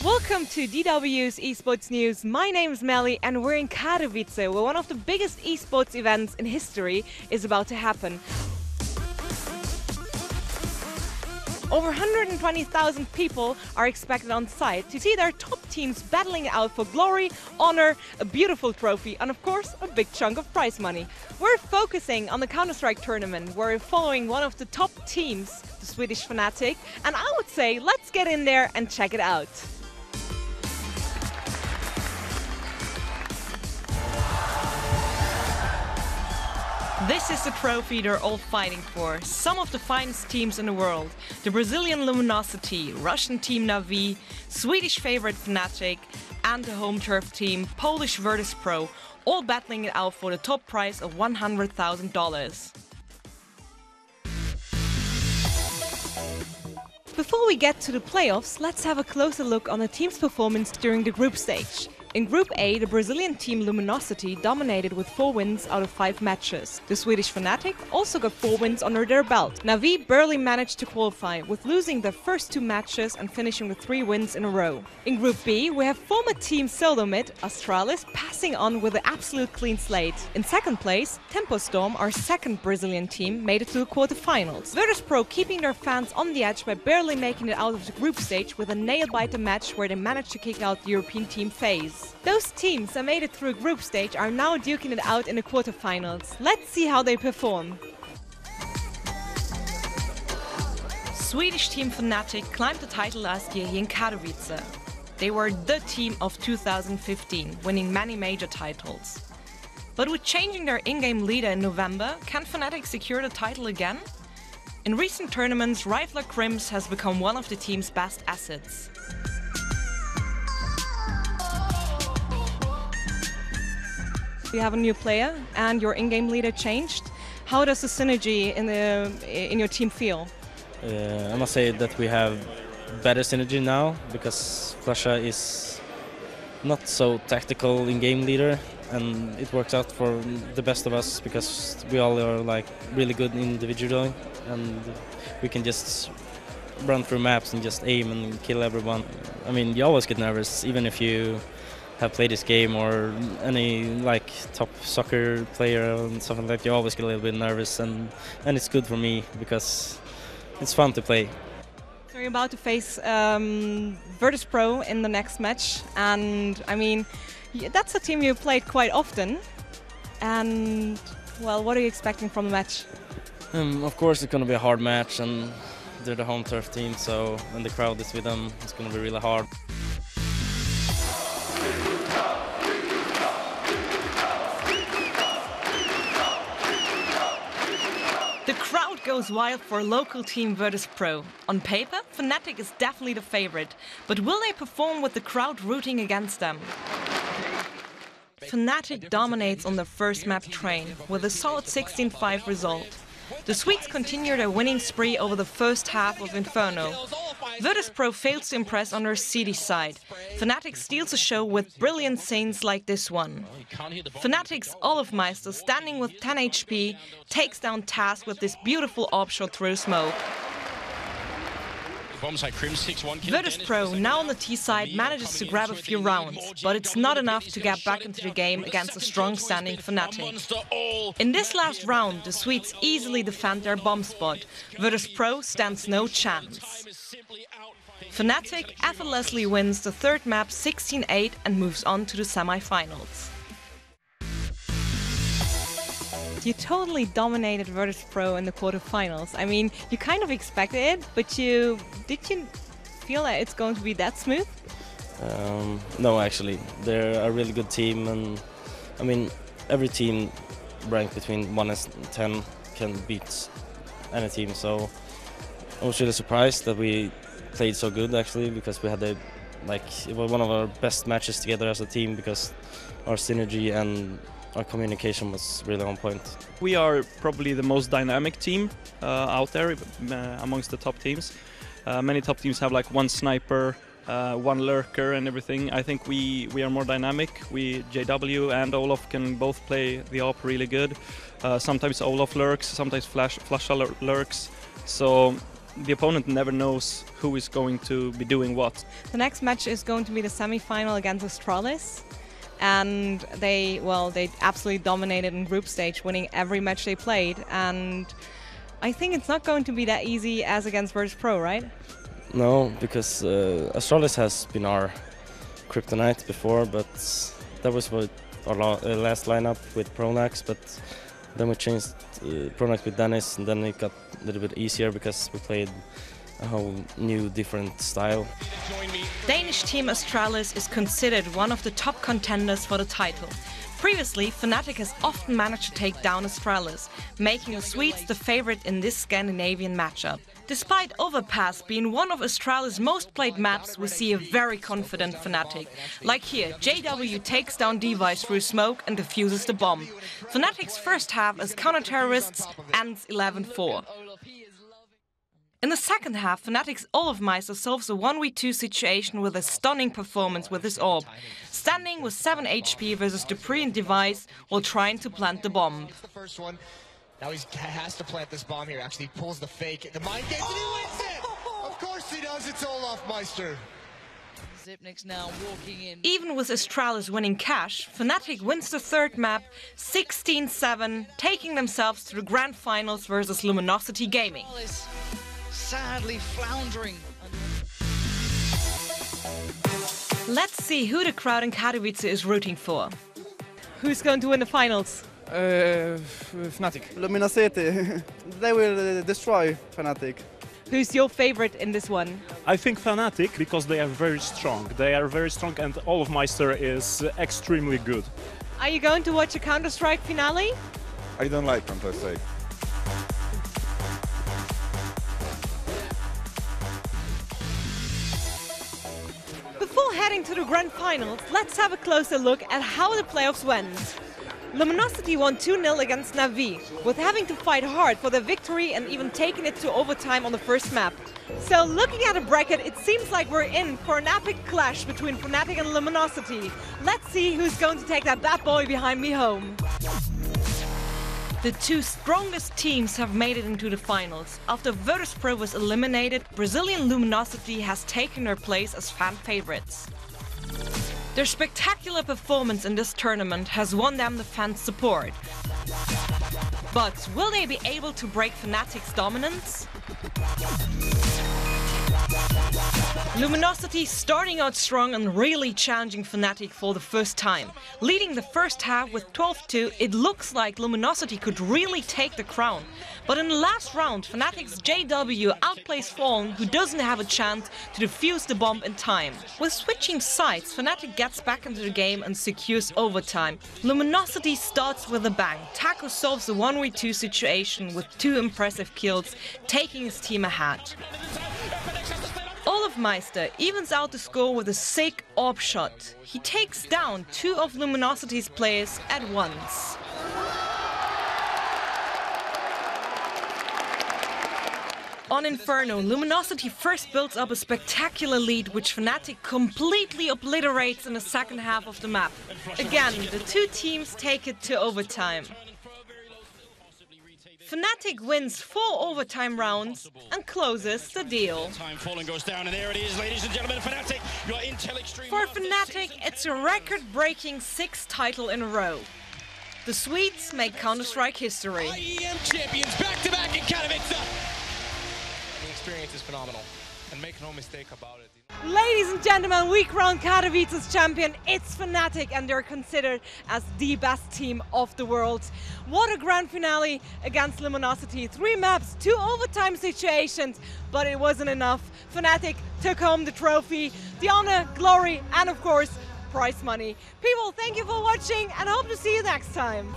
Welcome to DW's Esports News. My name is Melly and we're in Katowice, where one of the biggest esports events in history is about to happen. Over 120,000 people are expected on site to see their top teams battling it out for glory, honor, a beautiful trophy and of course a big chunk of prize money. We're focusing on the Counter-Strike tournament where we're following one of the top teams, the Swedish Fnatic, and I would say let's get in there and check it out. This is the trophy they're all fighting for. Some of the finest teams in the world. The Brazilian Luminosity, Russian team Na'Vi, Swedish favorite Fnatic, and the home turf team, Polish Virtus.pro, all battling it out for the top prize of $100,000. Before we get to the playoffs, let's have a closer look on the team's performance during the group stage. In Group A, the Brazilian team Luminosity dominated with 4 wins out of 5 matches. The Swedish Fnatic also got 4 wins under their belt. Na'Vi barely managed to qualify, with losing their first 2 matches and finishing with 3 wins in a row. In Group B, we have former team Pseudomid, Astralis, passing on with an absolute clean slate. In second place, Tempo Storm, our second Brazilian team, made it to the quarterfinals. Virtus.pro keeping their fans on the edge by barely making it out of the group stage with a nail-biter match where they managed to kick out the European team FaZe. Those teams that made it through a group stage are now duking it out in the quarterfinals. Let's see how they perform. Swedish team Fnatic climbed the title last year here in Katowice. They were the team of 2015, winning many major titles. But with changing their in-game leader in November, can Fnatic secure the title again? In recent tournaments, Rifler Crims has become one of the team's best assets. You have a new player and your in-game leader changed. How does the synergy in your team feel? I must say that we have better synergy now because Flasha is not so tactical in-game leader, and it works out for the best of us because we all are like really good individually and we can just run through maps and just aim and kill everyone. I mean, you always get nervous even if you have played this game or any like top soccer player and something like that. You always get a little bit nervous, and it's good for me because it's fun to play. So you're about to face Virtus.pro in the next match, and I mean that's a team you played quite often. And well, what are you expecting from the match? Of course, it's going to be a hard match, and they're the home turf team, so when the crowd is with them, it's going to be really hard. The crowd goes wild for local team Virtus.pro. On paper, Fnatic is definitely the favorite, but will they perform with the crowd rooting against them? Fnatic dominates on their first map Train, with a solid 16-5 result. The Swedes continue their winning spree over the first half of Inferno. Virtus.pro fails to impress on their CD side. Fnatic steals the show with brilliant scenes like this one. Fnatic's Olofmeister, standing with 10 HP, takes down Taz with this beautiful orb shot through smoke. Virtus.pro, now on the T side, manages to grab a few rounds, but it's not enough to get back into the game against a strong standing Fnatic. In this last round, the Swedes easily defend their bomb spot. Virtus.pro stands no chance. Fnatic effortlessly wins the third map 16-8 and moves on to the semi-finals. You totally dominated Virtus.pro in the quarterfinals. I mean, you kind of expected it, but did you feel that it's going to be that smooth? No, actually. They're a really good team, and I mean, every team ranked between 1 and 10 can beat any team, so I was really surprised that we played so good actually, because we had it was one of our best matches together as a team because our synergy and our communication was really on point. We are probably the most dynamic team out there amongst the top teams. Many top teams have like one sniper, one lurker and everything. I think we are more dynamic. JW and Olof can both play the AWP really good. Sometimes Olof lurks, sometimes Flasha lurks. So the opponent never knows who is going to be doing what. The next match is going to be the semi-final against Astralis. And they absolutely dominated in group stage, winning every match they played. And I think it's not going to be that easy as against Virtus Pro, right? No, because Astralis has been our kryptonite before, but that was what our last lineup with Pronax, but then we changed Pronax with Dennis, and then it got a little bit easier because we played a whole new, different style. Danish team Astralis is considered one of the top contenders for the title. Previously, Fnatic has often managed to take down Astralis, making the Swedes the favorite in this Scandinavian matchup. Despite Overpass being one of Astralis' most played maps, we see a very confident Fnatic. Like here, JW takes down Device through smoke and defuses the bomb. Fnatic's first half as counter-terrorists ends 11-4. In the second half, Fnatic's Olofmeister solves a 1v2 situation with a stunning performance with his orb, standing with 7 HP versus Dupree and Device while trying to plant the bomb. The first one. Now he has to plant this bomb here. Actually, he pulls the fake. The mind games, and he wins it! Of course he does. It's Olofmeister. Zipnik's now walking in. Even with Astralis winning cash, Fnatic wins the third map 16-7, taking themselves to the grand finals versus Luminosity Gaming. Sadly floundering. Let's see who the crowd in Katowice is rooting for. Who's going to win the finals? Fnatic. Luminosity. They will destroy Fnatic. Who's your favorite in this one? I think Fnatic, because they are very strong. They are very strong, and Olofmeister is extremely good. Are you going to watch a Counter-Strike finale? I don't like Counter-Strike. Before heading to the grand finals, let's have a closer look at how the playoffs went. Luminosity won 2-0 against Na'Vi, with having to fight hard for their victory and even taking it to overtime on the first map. So looking at the bracket, it seems like we're in for an epic clash between Fnatic and Luminosity. Let's see who's going to take that bad boy behind me home. The two strongest teams have made it into the finals. After Virtus Pro was eliminated, Brazilian Luminosity has taken their place as fan favorites. Their spectacular performance in this tournament has won them the fans' support. But will they be able to break Fnatic's dominance? Luminosity starting out strong and really challenging Fnatic for the first time. Leading the first half with 12-2, it looks like Luminosity could really take the crown. But in the last round, Fnatic's JW outplays Fallen, who doesn't have a chance to defuse the bomb in time. With switching sides, Fnatic gets back into the game and secures overtime. Luminosity starts with a bang. Taco solves the 1v2 situation with 2 impressive kills, taking his team ahead. Olofmeister evens out the score with a sick orb shot. He takes down 2 of Luminosity's players at once. On Inferno, Luminosity first builds up a spectacular lead, which Fnatic completely obliterates in the second half of the map. Again, the two teams take it to overtime. Fnatic wins 4 overtime rounds and closes the deal. Fallen goes down, and there it is, ladies and gentlemen. Fnatic, your Intel Extreme. For Fnatic, it's a record-breaking 6th title in a row. The Swedes make Counter-Strike history. IEM champions back-to-back in Katowice. The experience is phenomenal, and make no mistake about it. Ladies and gentlemen, we crown Katowice's champion. It's Fnatic, and they're considered as the best team of the world. What a grand finale against Luminosity. 3 maps, 2 overtime situations, but it wasn't enough. Fnatic took home the trophy, the honor, glory, and of course, prize money. People, thank you for watching and hope to see you next time.